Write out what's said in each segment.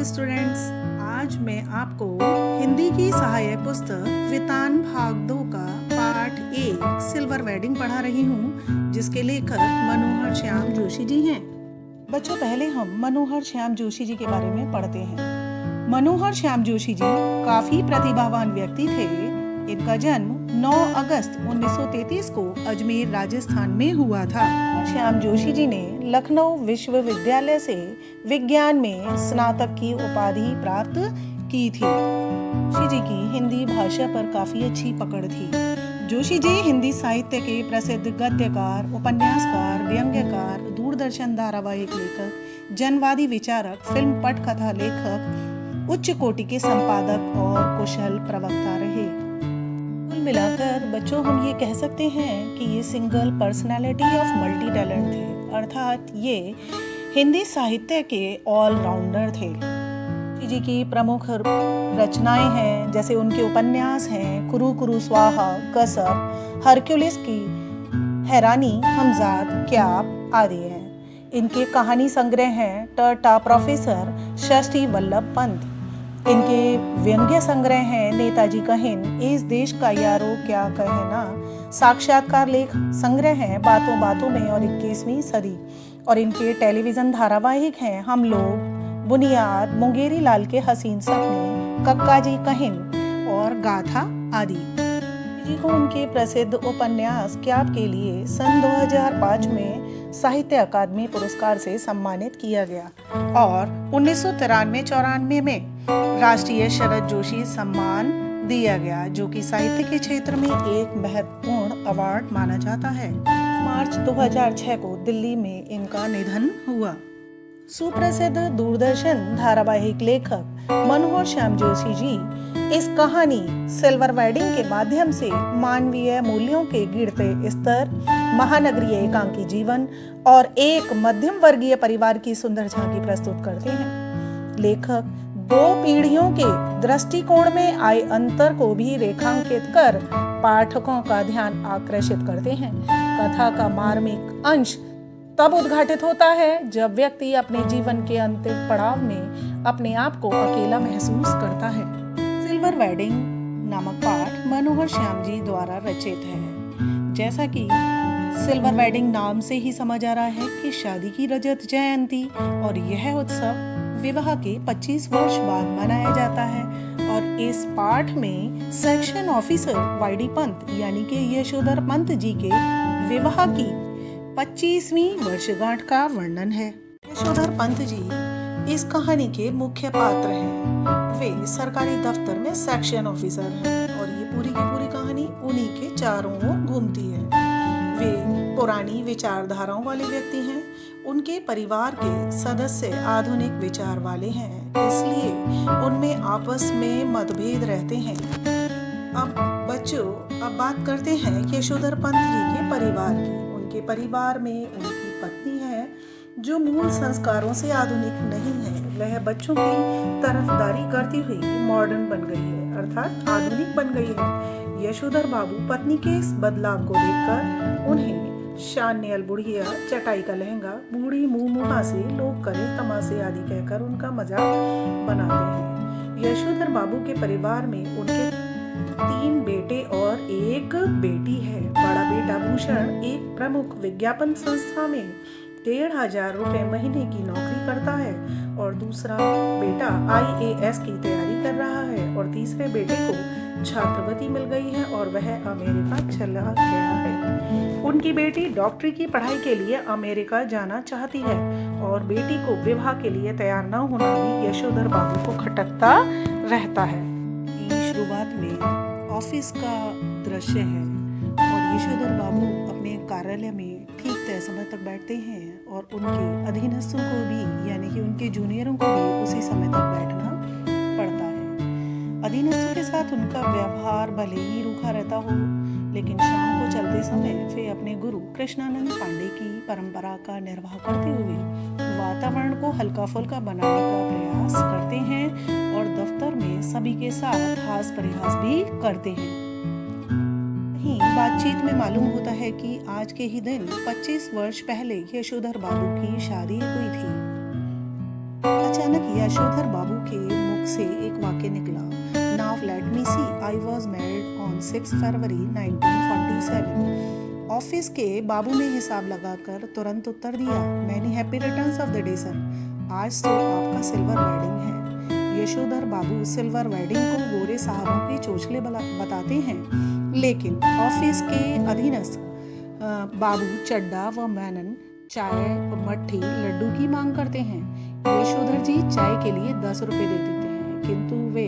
Hello students, आज मैं आपको हिंदी की सहायक पुस्तक वितान भाग 2 का पाठ 1 सिल्वर वेडिंग पढ़ा रही हूँ, जिसके लेखक मनोहर श्याम जोशी जी हैं। बच्चों, पहले हम मनोहर श्याम जोशी जी के बारे में पढ़ते हैं। मनोहर श्याम जोशी जी काफी प्रतिभावान व्यक्ति थे। इनका जन्म 9 अगस्त 1933 को अजमेर, राजस्थान में हुआ था। श्याम जोशी जी ने लखनऊ विश्वविद्यालय से विज्ञान में स्नातक की उपाधि प्राप्त की थी। जोशी जी की हिंदी भाषा पर काफी अच्छी पकड़ थी। जोशी जी हिंदी साहित्य के प्रसिद्ध गद्यकार, उपन्यासकार, व्यंग्यकार, दूरदर्शन धारावाहिक लेखक, जनवादी विचारक, फिल्म पटकथा लेखक, उच्च कोटि के संपादक और कुशल प्रवक्ता रहे। कुल मिलाकर बच्चों, हम ये कह सकते हैं कि ये single personality of multi talent थे, अर्थात ये हिंदी साहित्य के ऑलराउंडर थे। जी की प्रमुख रचनाएं हैं, जैसे उनके उपन्यास हैं कुरु कुरु स्वाहा, कसब, हरक्युलिस की हैरानी, हमजाद, क्याप आदि हैं। इनके कहानी संग्रह हैं टटा प्रोफेसर, षष्ठी वल्लभ पंत। इनके व्यंग्य संग्रह हैं नेताजी कहिन, इस देश का यारो क्या कहना। साक्षात्कार लेख संग्रह हैं बातों बातों में और 21वीं सदी। और इनके टेलीविजन धारावाहिक हैं हम लोग, बुनियाद, मुंगेरी लाल के हसीन सपने, कक्का जी कहिन और गाथा आदि। जी को उनके प्रसिद्ध उपन्यास क्याप के लिए सन 2005 में साहित्य अकादमी पुरस्कार से सम्मानित किया गया और 1993-94 में राष्ट्रीय शरद जोशी सम्मान दिया गया, जो कि साहित्य के क्षेत्र में एक महत्वपूर्ण अवार्ड माना जाता है। मार्च 2006 को दिल्ली में इनका निधन हुआ। सुप्रसिद्ध दूरदर्शन धारावाहिक लेखक मनोहर श्याम जोशी जी इस कहानी सिल्वर वेडिंग के माध्यम से मानवीय मूल्यों के गिरते स्तर, महानगरीय एकांकी जीवन और एक मध्यम वर्गीय परिवार की सुंदर झांकी प्रस्तुत करते हैं। लेखक 2 पीढ़ियों के दृष्टिकोण में आए अंतर को भी रेखांकित कर पाठकों का ध्यान आकर्षित करते हैं। कथा का मार्मिक अंश तब उद्घाटित होता है जब व्यक्ति अपने जीवन के अंतिम पड़ाव में अपने आप को अकेला महसूस करता है। सिल्वर वेडिंग नामक पाठ मनोहर श्याम जी द्वारा रचित है। जैसा कि सिल्वर वेडिंग नाम से ही समझ आ रहा है कि शादी की रजत जयंती, और यह उत्सव विवाह के 25 वर्ष बाद मनाया जाता है। और इस पाठ में सेक्शन ऑफिसर वाईडी पंत यानी कि यशोधर पंत जी के विवाह की 25वीं वर्षगांठ का वर्णन है। यशोधर पंत जी इस कहानी के मुख्य पात्र हैं। वे सरकारी दफ्तर में सेक्शन ऑफिसर हैं और ये पूरी की पूरी कहानी उन्हीं के चारों ओर घूमती है। वे पुरानी विचारधाराओं वाले व्यक्ति हैं। उनके परिवार के सदस्य आधुनिक विचार वाले हैं, इसलिए उनमें आपस में मतभेद रहते हैं। अब बच्चों, अब बात करते हैं यशोधर पंत जी के परिवार की। उनके परिवार में उनकी पत्नी है जो मूल संस्कारों से आधुनिक नहीं है। वह बच्चों की तरफदारी करती हुई मॉडर्न बन गई है, अर्थात आधुनिक बन गई है। यशोधर बाबू पत्नी के इस बदलाव को देखकर उन्हें शान्यल बुढ़िया, चटाई का लहंगा, बूढ़ी मुंह मुहासे, लोग करे तमाशे आदि कहकर उनका मजाक बनाते हैं। यशोधर बाबू के परिवार में उनके 3 बेटे और 1 बेटी है। बड़ा बेटा भूषण एक प्रमुख विज्ञापन संस्था में 1,500 रुपए महीने की नौकरी करता है और दूसरा बेटा IAS की तैयारी कर रहा है और तीसरे बेटे को छात्रवृत्ति मिल गई है और वह अमेरिका चला गया है। उनकी बेटी डॉक्टरी की पढ़ाई के लिए अमेरिका जाना चाहती है और बेटी को विवाह के लिए तैयार न होना भी यशोधर बाबू को खटकता रहता है। शुरुआत में ऑफिस का दृश्य है और यशोधर बाबू अपने कार्यालय में ठीक तय समय तक बैठते हैं और उनके अधीनस्थों को भी, यानी कि उनके जूनियरों को भी उसी समय तक बैठना पड़ता है। अधीनस्थों के साथ उनका व्यवहार भले ही रूखा रहता हो, लेकिन शाम को चलते समय वे अपने गुरु कृष्णानंद पांडे की परंपरा का निर्वाह करते हुए वातावरण को हल्का फुल्का बनाने का प्रयास करते हैं और दफ्तर में सभी के साथ हास परिहास भी करते हैं। बातचीत में मालूम होता है कि आज के ही दिन 25 वर्ष पहले यशोधर बाबू की शादी हुई थी। अचानक यशोधर बाबू के मुख से एक वाक्य निकला, now let me see, I was married on 6 February 1947। Office के बाबू ने हिसाब लगाकर तुरंत उत्तर दिया, many happy returns of the day sir, आज तो आपका सिल्वर वेडिंग है। यशोधर बाबू सिल्वर वेडिंग को गोरे साहबों की चोचले बताते हैं, लेकिन ऑफिस के अधीनस्थ बाबू चड्डा व मैनन चाय मट्ठी लड्डू की मांग करते हैं। यशोधर जी चाय के लिए 10 रुपए दे देते हैं, किंतु वे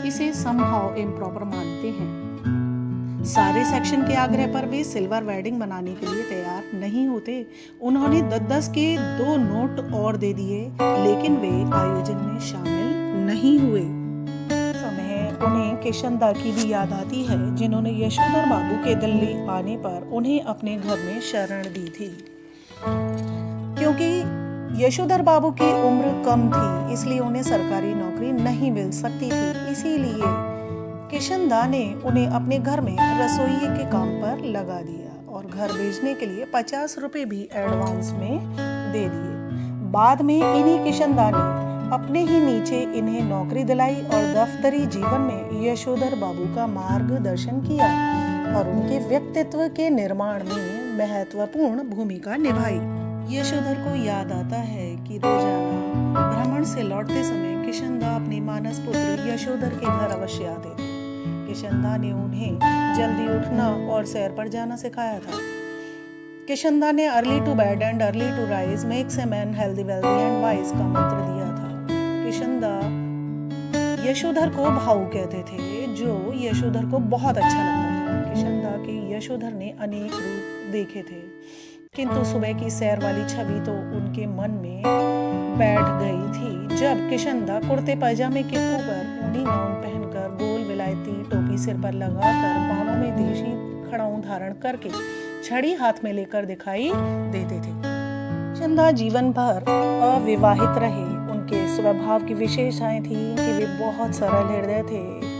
इसे समहाउ इम्प्रॉपर मानते हैं। सारे सेक्शन के आग्रह पर वे सिल्वर वेडिंग बनाने के लिए तैयार नहीं होते। उन्होंने 10-10 के 2 नोट और दे दिए, लेकिन वे आयोजन में शामिल नहीं हुए। समय उन्हें किशनदा की भी याद आती है, जिन्होंने यशोधर बाबू के दिल्ली आने पर उन्हें अपने घर में शरण दी थी। क्योंकि यशोधर बाबू की उम्र कम थी, इसलिए उन्हें सरकारी नौकरी नहीं मिल सकती थी। इसीलिए किशनदा ने उन्हें अपने घर में रसोई के काम पर लगा दिया और घर भेजने के लिए 50 रुपए भी एडवांस में दे दिए। बाद में इन्हीं किशनदा ने अपने ही नीचे इन्हें नौकरी दिलाई और दफ्तरी जीवन में यशोधर बाबू का मार्गदर्शन किया और उनके व्यक्तित्व के निर्माण में महत्वपूर्ण भूमिका निभाई। यशोधर को याद आता है कि रोजाना भ्रमण से लौटते समय किशनदा अपनी मानस पुत्र यशोधर के घर अवश्य आते थे। किशनदा ने उन्हें जल्दी उठना और सैर पर जाना सिखाया था। किशनदा ने early to bed and early to rise makes a man healthy wealthy and wise का मंत्र दिया था। किशनदा यशोधर को भाऊ कहते थे, जो यशोधर को बहुत अच्छा लगता था। किशनदा के यशोधर ने अनेक रूप देखे थे, किंतु सुबह की सैर वाली छवि तो उनके मन में बैठ गई थी। जब किशनदा कुर्ते पैजामे के ऊपर ऊनी गाउन पहनकर, गोल विलायती टोपी सिर पर लगाकर, पांवों में देशी खड़ाऊं धारण करके, छड़ी हाथ में लेकर दिखाई देते थे। किशनदा जीवन भर अविवाहित रहे। उनके स्वभाव की विशेषताएं थी कि वे बहुत सरल हृदय थे।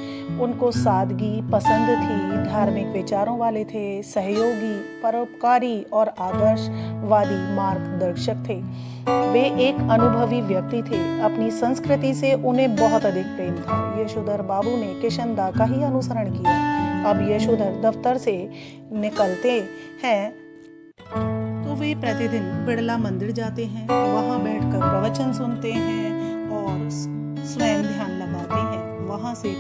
उनको सादगी पसंद थी, धार्मिक विचारों वाले थे, सहयोगी, परोपकारी और आदर्शवादी मार्गदर्शक थे। वे एक अनुभवी व्यक्ति थे। अपनी संस्कृति से उन्हें बहुत अधिक प्रेम था। यशोधर बाबू ने किशनदा का ही अनुसरण किया। अब यशोधर दफ्तर से निकलते हैं तो वे प्रतिदिन बिड़ला मंदिर जाते हैं, वहां बैठकर प्रवचन सुनते हैं और स्वयं ध्यान लगाते हैं। वहां से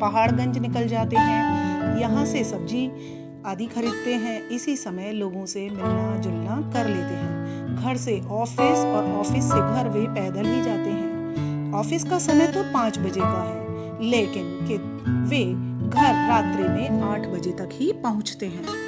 पहाड़गंज निकल जाते हैं, यहाँ से सब्जी आदि खरीदते हैं। इसी समय लोगों से मिलना जुलना कर लेते हैं। घर से ऑफिस और ऑफिस से घर वे पैदल ही जाते हैं। ऑफिस का समय तो 5 बजे का है, लेकिन वे घर रात्रि में 8 बजे तक ही पहुंचते हैं।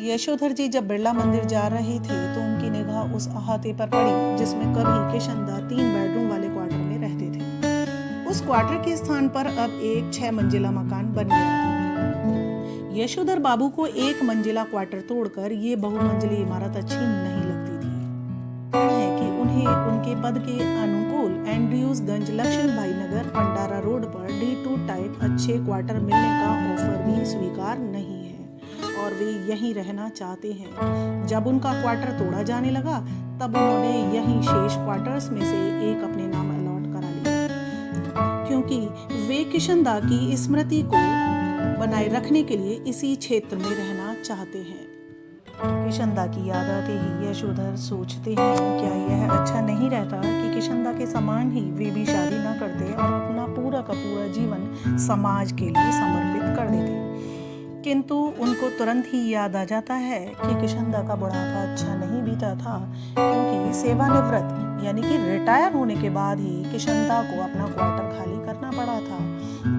यशोधर जी जब बिड़ला मंदिर जा रहे थे तो उनकी निगाह उस अहाते पर पड़ी जिसमें कभी किशनदा 3 बेडरूम वाले क्वार्टर में रहते थे। उस क्वार्टर के स्थान पर अब एक 6 मंजिला मकान बन गया था। यशोधर बाबू को 1 मंजिला क्वार्टर तोड़कर ये बहुमंजिली इमारत अच्छी नहीं लगती थी। है कि उन्हें उनके पद के अनुकूल एंड्रयूजगंज लक्ष्मीबाई नगर पंडारा रोड पर D2 टाइप अच्छे क्वार्टर मिलने का ऑफर भी स्वीकार नहीं है और वे यहीं रहना चाहते हैं। जब उनका क्वार्टर तोड़ा जाने लगा तब उन्होंने यहीं शेष क्वार्टर्स में से एक अपने नाम अलॉट करा लिया, क्योंकि वे किशनदा की स्मृति को बनाए रखने के लिए इसी क्षेत्र में रहना चाहते हैं। किशनदा की याद आते ही यशोधर सोचते हैं, क्या यह अच्छा नहीं रहता कि किशनदा के समान ही वे भी शादी न करते और अपना पूरा का पूरा जीवन समाज के लिए समर्पित कर देते। किंतु उनको तुरंत ही याद आ जाता है कि किशनदा का बुढ़ापा अच्छा नहीं बीता था, क्योंकि सेवानिवृत्त यानी कि रिटायर होने के बाद ही किशनदा को अपना क्वार्टर खाली करना पड़ा था।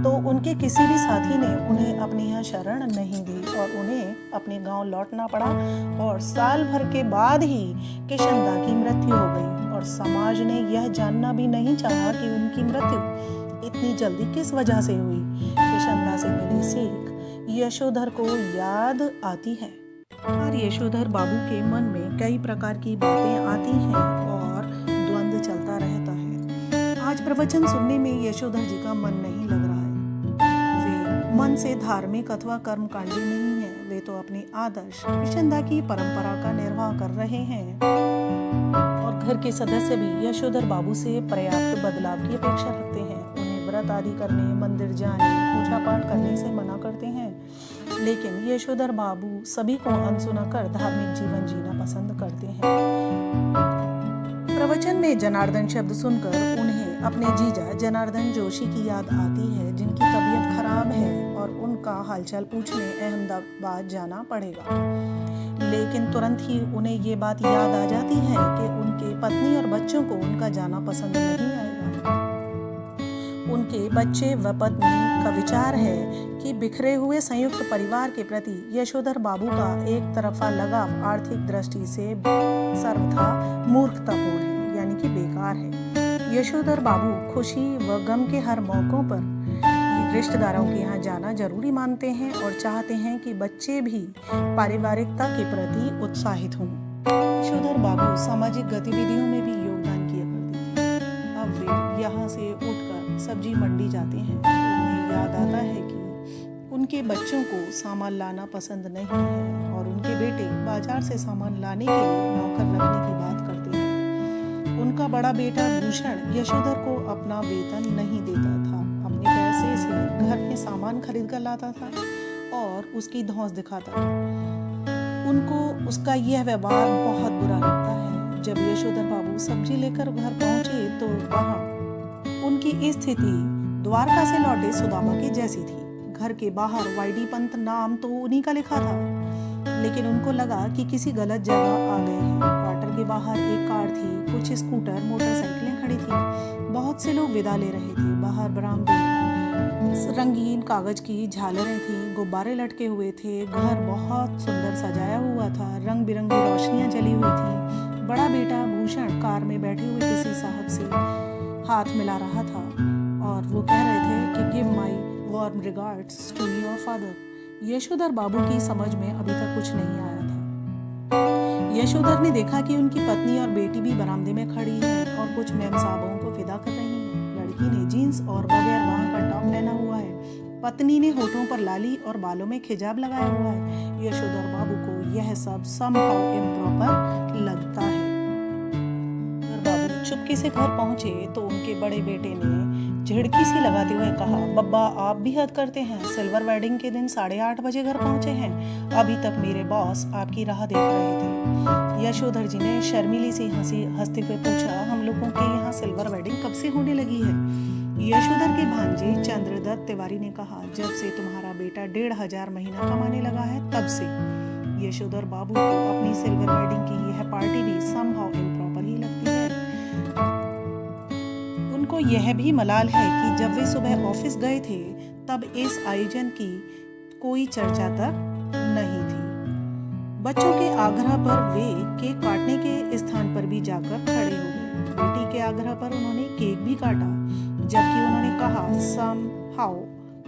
तो उनके किसी भी साथी ने उन्हें अपने यहाँ शरण नहीं दी और उन्हें अपने गांव लौटना पड़ा और साल भर के बाद ही किशनदा की मृत्यु हो गई और समाज ने यह जानना भी नहीं चाहा कि उनकी मृत्यु इतनी जल्दी किस वजह से हुई। किशनदा से मिली सीख यशोधर को याद आती है और यशोधर बाबू के मन में कई प्रकार की बातें आती हैं और द्वंद्व चलता रहता है। आज प्रवचन सुनने में यशोधर जी का मन नहीं लग रहा है। वे मन से धार्मिक अथवा कर्मकांडी नहीं है, वे तो अपनी आदर्श किशनदा की परंपरा का निर्वाह कर रहे हैं और घर के सदस्य भी यशोधर बाबू से पर्याप्त बदलाव की अपेक्षा रखते हैं। उन्हें व्रत आदि करने, मंदिर जाने, पूजा पाठ करने से मना करते हैं, लेकिन यशोधर बाबू सभी को अनसुना कर धार्मिक जीवन जीना पसंद करते हैं। प्रवचन में जनार्दन शब्द सुनकर उन्हें अपने जीजा जनार्दन जोशी की याद आती है, जिनकी तबीयत खराब है और उनका हालचाल पूछने अहमदाबाद जाना पड़ेगा। लेकिन तुरंत ही उन्हें ये बात याद आ जाती है कि उनके पत्नी और बच्चों को उनका जाना पसंद नहीं आएगा। उनके बच्चे व पत्नी का विचार है कि बिखरे हुए संयुक्त परिवार के प्रति यशोधर बाबू का एक तरफा लगाव आर्थिक दृष्टि से सर्वथा मूर्खतापूर्ण है, यानी कि बेकार है। यशोधर बाबू खुशी व गम के हर मौकों पर रिश्तेदारों के यहाँ जाना जरूरी मानते हैं और चाहते हैं कि बच्चे भी पारिवारिकता के प्रति उत्साहित हों। यशोधर बाबू सामाजिक गतिविधियों में भी योगदान किया करती थी। अब वे यहाँ से उठकर सब्जी मंडी जाते हैं तो उन्हें याद आता है कि उनके बच्चों को सामान लाना पसंद नहीं है और उनके बेटे बाजार से सामान लाने के लिए नौकर रखने की बात करते हैं। उनका बड़ा बेटा भूषण यशोधर को अपना वेतन नहीं देता था, अपने पैसे से घर में सामान खरीद कर लाता था और उसकी धौंस दिखाता था। उनको उसका यह व्यवहार बहुत बुरा लगता है। जब यशोधर बाबू सब्जी लेकर घर पहुंचे तो वहां उनकी स्थिति द्वारका से लौटे सुदामा की जैसी थी। घर के बाहर वाईडी पंत नाम तो उन्हीं का लिखा था, लेकिन उनको लगा कि किसी गलत जगह आ गए हैं। क्वार्टर के बाहर एक कार थी, कुछ स्कूटर मोटरसाइकिलें खड़ी थी, बहुत से लोग विदा ले रहे थे। बाहर बरामदे रंगीन कागज की झालरें थी, गुब्बारे लटके हुए थे। घर बहुत सुंदर सजाया हुआ था, रंग बिरंगी रोशनियां जली हुई थी। बड़ा बेटा भूषण कार में बैठे हुए किसी साहब से हाथ मिला रहा था और वो कह रहे थे कि give my warm regards to your father. Yashodhar Babu की समझ में अभी तक कुछ नहीं आया था। यशोधर ने देखा कि उनकी पत्नी और बेटी भी बरामदे में खड़ी है और कुछ मेम साहबों को विदा कर रही है। लड़की ने जीन्स और बगैर बाह का टॉप पहना हुआ है। पत्नी ने होठों पर लाली और बालों में खिजाब लगाया हुआ है। यशोधर बाबू को यह सब समहाउ इम्प्रॉपर लगता है। बाबू चुपके से घर पहुंचे तो उनके बड़े बेटे ने झिड़की सी लगाते हुए कहा, बब्बा आप भी हद करते हैं। सिल्वर वेडिंग के दिन 8:30 बजे घर पहुंचे हैं, अभी तक मेरे बॉस आपकी राह देख रहे थे। यशोधर जी ने शर्मीली सी हंसते हुए पूछा, हम लोगों के यहाँ सिल्वर वेडिंग कब से होने लगी है? यशोधर के भांजे चंद्रदत्त तिवारी ने कहा, जब से तुम्हारा बेटा 1,500 महीना कमाने लगा है तब से। यशोधर बाबू को अपनी सिल्वर वेडिंग की यह पार्टी भी समहाउ इम्प्रॉपर ही लगती है। उनको यह भी मलाल है कि जब वे सुबह ऑफिस गए थे तब इस आयोजन की कोई चर्चा तक नहीं थी। बच्चों के आग्रह पर वे केक काटने के स्थान पर भी जाकर खड़े हो गए। बेटी के आग्रह पर उन्होंने केक भी काटा, जबकि उन्होंने कहा somehow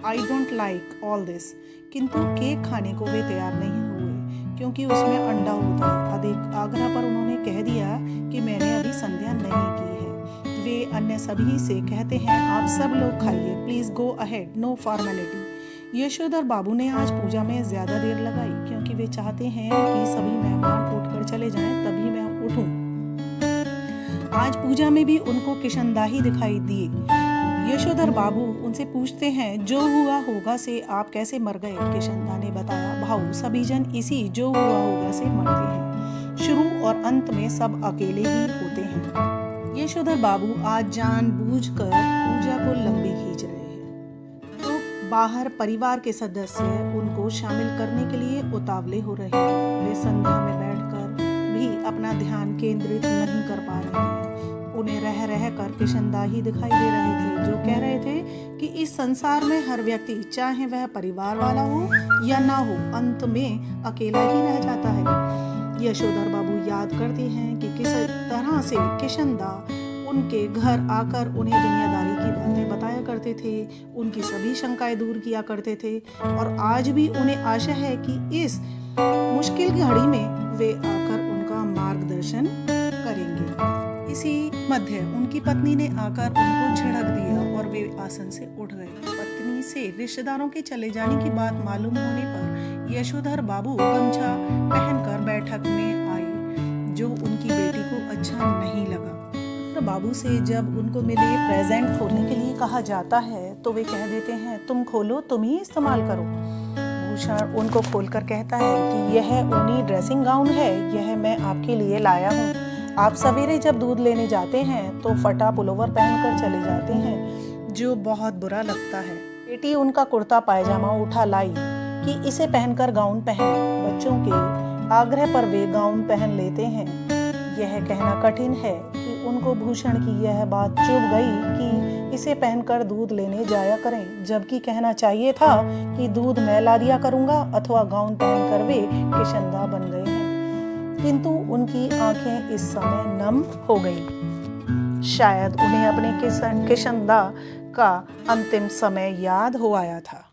I don't like all this, किंतु केक खाने को वे तैयार नहीं हुए क्योंकि उसमें अंडा होता है। अधिक आग्रह पर उन्होंने कह दिया कि मैंने अभी संध्या नहीं की है। वे अन्य सभी से कहते हैं, आप सब लोग खाइए, please go ahead, no formality. Yashodhar Babu ने आज पूजा में ज्यादा देर लगाई क्योंकि वे चाहते हैं कि सभी मेहमान उठकर चले जाएं, तभी मैं उठूं। आज पूजा में भी उनको किशनदाही दिखाई दिए। यशोधर बाबू उनसे पूछते हैं, जो हुआ होगा से आप कैसे मर गए? किशनदा ने बताया, भाऊ सभी जन इसी जो हुआ होगा से मरते हैं, शुरू और अंत में सब अकेले ही होते हैं। यशोधर बाबू आज जानबूझकर पूजा को लंबी खींच रहे हैं तो बाहर परिवार के सदस्य उनको शामिल करने के लिए उतावले हो रहे हैं। वे संध्या में बैठकर भी अपना ध्यान केंद्रित नहीं कर पा रहे हैं। उन्हें रह रह कर किशनदाही दिखाई दे रहे थे, जो कह रहे थे कि इस संसार में हर व्यक्ति, चाहे वह परिवार वाला हो या ना हो, अंत में अकेला ही रह जाता है। यशोधर बाबू याद करते हैं कि किस तरह से किशनदा उनके घर आकर उन्हें दुनियादारी की बातें बताया करते थे, उनकी सभी शंकाएं दूर किया करते थे और आज भी उन्हें आशा है कि इस मुश्किल घड़ी में वे आकर उनका मार्गदर्शन करेंगे। इसी मध्य उनकी पत्नी ने आकर उनको झिड़क दिया और वे आसन से उठ गए। पत्नी से रिश्तेदारों के चले जाने की बात मालूम होने पर यशोधर बाबू गमछा पहनकर बैठक में आई, जो उनकी बेटी को अच्छा नहीं लगा। तो बाबू से जब उनको मिले प्रेजेंट खोलने के लिए कहा जाता है तो वे कह देते हैं तुम खोलो, तुम ही इस्तेमाल करो। भूषण उनको खोलकर कहता है कि यह ऊनी ड्रेसिंग गाउन है, यह मैं आपके लिए लाया हूँ। आप सवेरे जब दूध लेने जाते हैं तो फटा पुलोवर पहनकर चले जाते हैं, जो बहुत बुरा लगता है। बेटी उनका कुर्ता पायजामा उठा लाई कि इसे पहनकर गाउन पहन। बच्चों के आग्रह पर वे गाउन पहन लेते हैं। यह कहना कठिन है कि उनको भूषण की यह बात चुभ गई कि इसे पहनकर दूध लेने जाया करें, जबकि कहना चाहिए था कि दूध मैं ला दिया करूँगा अथवा गाउन पहनकर वे किशंदा बन गए हैं। किंतु उनकी आंखें इस समय नम हो गई। शायद उन्हें अपने किशंदा का अंतिम समय याद हो आया था।